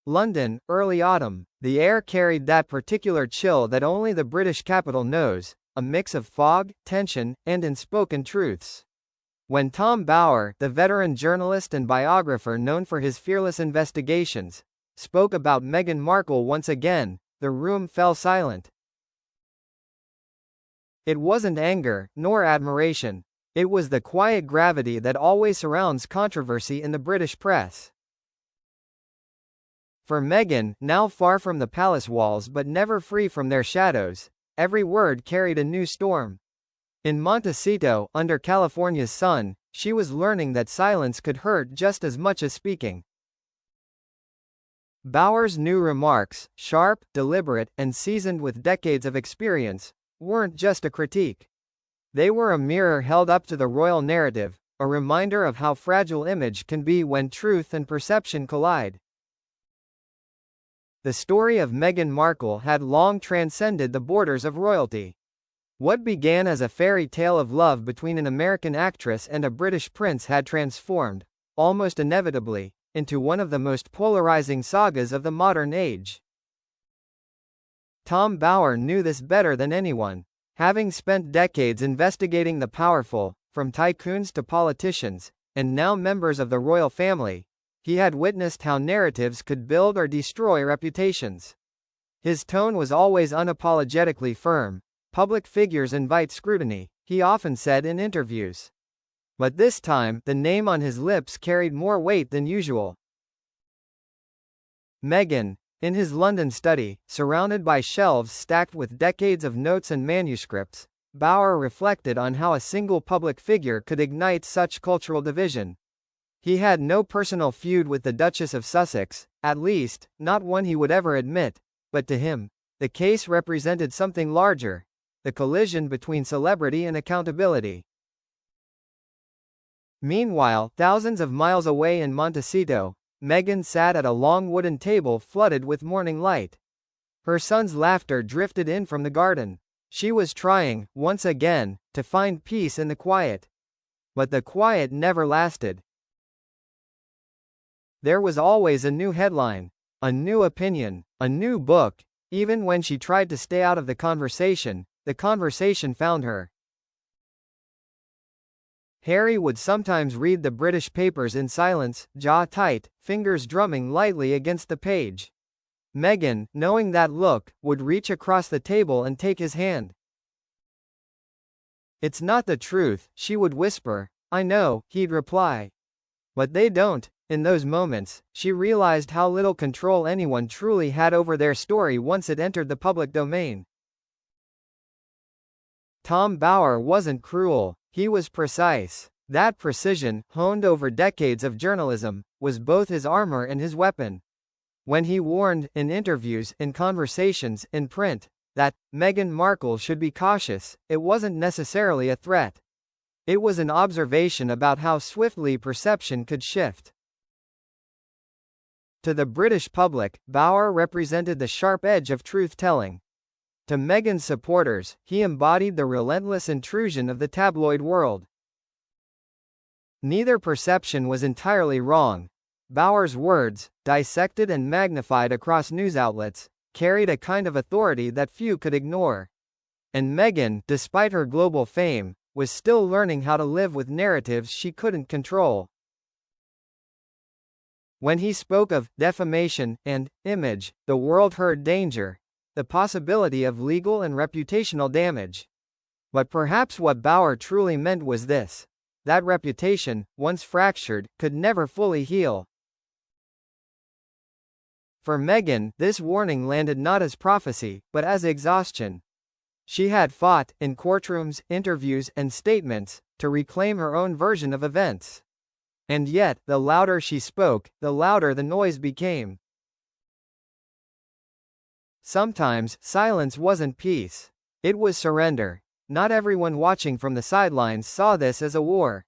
London, early autumn. The air carried that particular chill that only the British capital knows, a mix of fog, tension, and unspoken truths. When Tom Bower, the veteran journalist and biographer known for his fearless investigations, spoke about Meghan Markle once again, the room fell silent. It wasn't anger, nor admiration. It was the quiet gravity that always surrounds controversy in the British press. For Meghan, now far from the palace walls but never free from their shadows, every word carried a new storm. In Montecito, under California's sun, she was learning that silence could hurt just as much as speaking. Bower's new remarks, sharp, deliberate, and seasoned with decades of experience, weren't just a critique. They were a mirror held up to the royal narrative, a reminder of how fragile image can be when truth and perception collide. The story of Meghan Markle had long transcended the borders of royalty. What began as a fairy tale of love between an American actress and a British prince had transformed, almost inevitably, into one of the most polarizing sagas of the modern age. Tom Bower knew this better than anyone. Having spent decades investigating the powerful, from tycoons to politicians, and now members of the royal family, he had witnessed how narratives could build or destroy reputations. His tone was always unapologetically firm. Public figures invite scrutiny, he often said in interviews. But this time, the name on his lips carried more weight than usual. Meghan. In his London study, surrounded by shelves stacked with decades of notes and manuscripts, Bower reflected on how a single public figure could ignite such cultural division. He had no personal feud with the Duchess of Sussex, at least, not one he would ever admit, but to him, the case represented something larger: the collision between celebrity and accountability. Meanwhile, thousands of miles away in Montecito, Meghan sat at a long wooden table flooded with morning light. Her son's laughter drifted in from the garden. She was trying, once again, to find peace in the quiet. But the quiet never lasted. There was always a new headline, a new opinion, a new book. Even when she tried to stay out of the conversation found her. Harry would sometimes read the British papers in silence, jaw tight, fingers drumming lightly against the page. Meghan, knowing that look, would reach across the table and take his hand. "It's not the truth," she would whisper. "I know," he'd reply. "But they don't." In those moments, she realized how little control anyone truly had over their story once it entered the public domain. Tom Bower wasn't cruel. He was precise. That precision, honed over decades of journalism, was both his armor and his weapon. When he warned, in interviews, in conversations, in print, that Meghan Markle should be cautious, it wasn't necessarily a threat. It was an observation about how swiftly perception could shift. To the British public, Bower represented the sharp edge of truth-telling. To Meghan's supporters, he embodied the relentless intrusion of the tabloid world. Neither perception was entirely wrong. Bower's words, dissected and magnified across news outlets, carried a kind of authority that few could ignore. And Meghan, despite her global fame, was still learning how to live with narratives she couldn't control. When he spoke of defamation and image, the world heard danger, the possibility of legal and reputational damage. But perhaps what Bower truly meant was this: that reputation, once fractured, could never fully heal. For Meghan, this warning landed not as prophecy, but as exhaustion. She had fought, in courtrooms, interviews, and statements, to reclaim her own version of events. And yet, the louder she spoke, the louder the noise became. Sometimes, silence wasn't peace. It was surrender. Not everyone watching from the sidelines saw this as a war.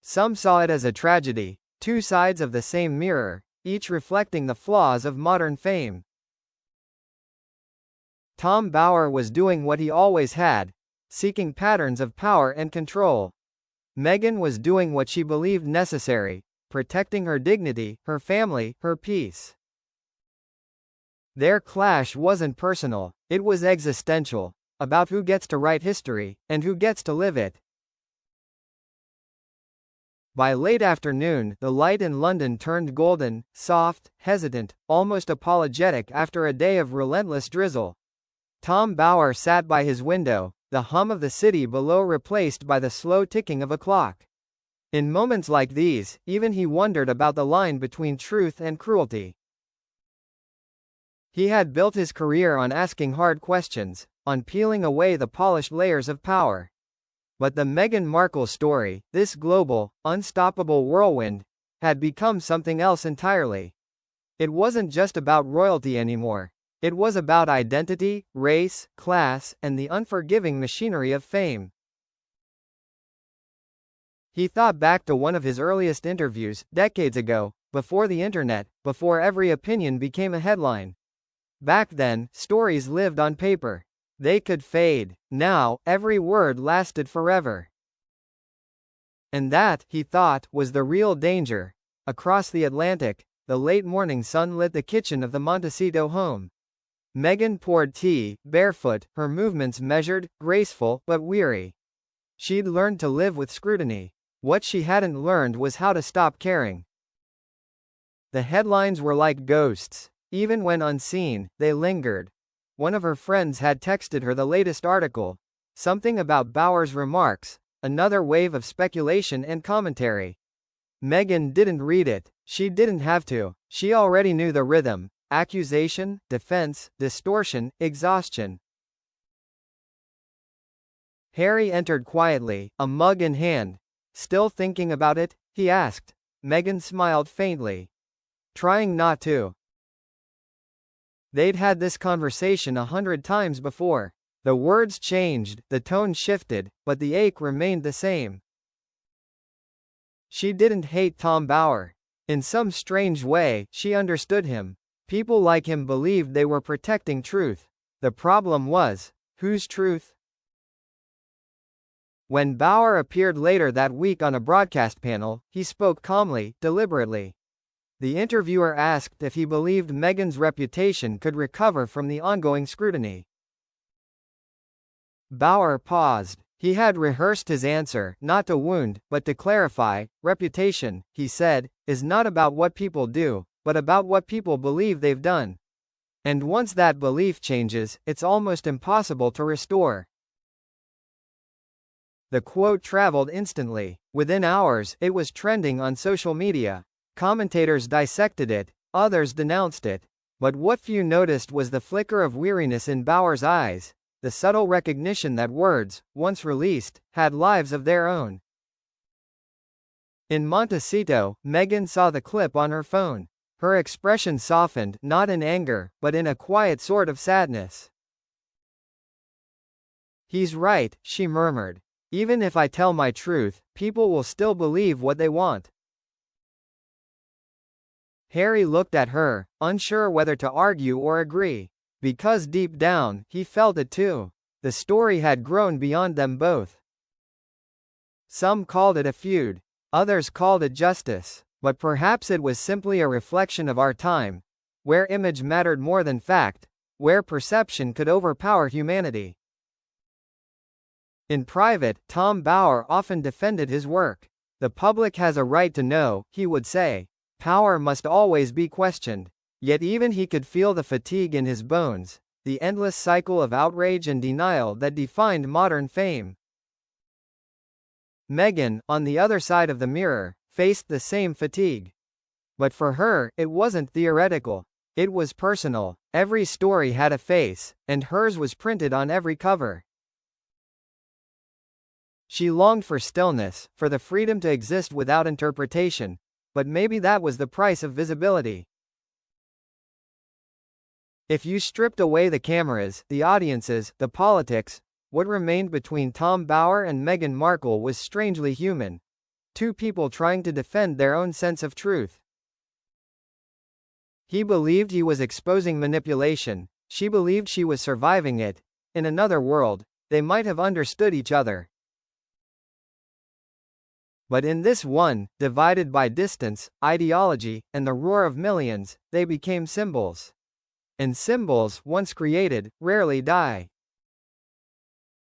Some saw it as a tragedy, two sides of the same mirror, each reflecting the flaws of modern fame. Tom Bower was doing what he always had, seeking patterns of power and control. Meghan was doing what she believed necessary, protecting her dignity, her family, her peace. Their clash wasn't personal, it was existential, about who gets to write history, and who gets to live it. By late afternoon, the light in London turned golden, soft, hesitant, almost apologetic after a day of relentless drizzle. Tom Bower sat by his window, the hum of the city below replaced by the slow ticking of a clock. In moments like these, even he wondered about the line between truth and cruelty. He had built his career on asking hard questions, on peeling away the polished layers of power. But the Meghan Markle story, this global, unstoppable whirlwind, had become something else entirely. It wasn't just about royalty anymore. It was about identity, race, class, and the unforgiving machinery of fame. He thought back to one of his earliest interviews, decades ago, before the internet, before every opinion became a headline. Back then, stories lived on paper. They could fade. Now, every word lasted forever. And that, he thought, was the real danger. Across the Atlantic, the late morning sun lit the kitchen of the Montecito home. Meghan poured tea, barefoot, her movements measured, graceful, but weary. She'd learned to live with scrutiny. What she hadn't learned was how to stop caring. The headlines were like ghosts. Even when unseen, they lingered. One of her friends had texted her the latest article. Something about Bower's remarks, another wave of speculation and commentary. Meghan didn't read it. She didn't have to. She already knew the rhythm. Accusation, defense, distortion, exhaustion. Harry entered quietly, a mug in hand. Still thinking about it? He asked. Meghan smiled faintly. Trying not to. They'd had this conversation 100 times before. The words changed, the tone shifted, but the ache remained the same. She didn't hate Tom Bower. In some strange way, she understood him. People like him believed they were protecting truth. The problem was, whose truth? When Bower appeared later that week on a broadcast panel, he spoke calmly, deliberately. The interviewer asked if he believed Meghan's reputation could recover from the ongoing scrutiny. Bower paused. He had rehearsed his answer, not to wound, but to clarify. Reputation, he said, is not about what people do, but about what people believe they've done. And once that belief changes, it's almost impossible to restore. The quote traveled instantly. Within hours, it was trending on social media. Commentators dissected it, others denounced it. But what few noticed was the flicker of weariness in Bower's eyes, the subtle recognition that words, once released, had lives of their own. In Montecito, Meghan saw the clip on her phone. Her expression softened, not in anger, but in a quiet sort of sadness. He's right, she murmured. Even if I tell my truth, people will still believe what they want. Harry looked at her, unsure whether to argue or agree. Because deep down, he felt it too. The story had grown beyond them both. Some called it a feud. Others called it justice. But perhaps it was simply a reflection of our time, where image mattered more than fact, where perception could overpower humanity. In private, Tom Bower often defended his work. The public has a right to know, he would say. Power must always be questioned. Yet even he could feel the fatigue in his bones, the endless cycle of outrage and denial that defined modern fame. Meghan, on the other side of the mirror, faced the same fatigue. But for her, it wasn't theoretical. It was personal. Every story had a face, and hers was printed on every cover. She longed for stillness, for the freedom to exist without interpretation. But maybe that was the price of visibility. If you stripped away the cameras, the audiences, the politics, what remained between Tom Bower and Meghan Markle was strangely human. Two people trying to defend their own sense of truth. He believed he was exposing manipulation. She believed she was surviving it. In another world, they might have understood each other. But in this one, divided by distance, ideology, and the roar of millions, they became symbols. and symbols, once created, rarely die.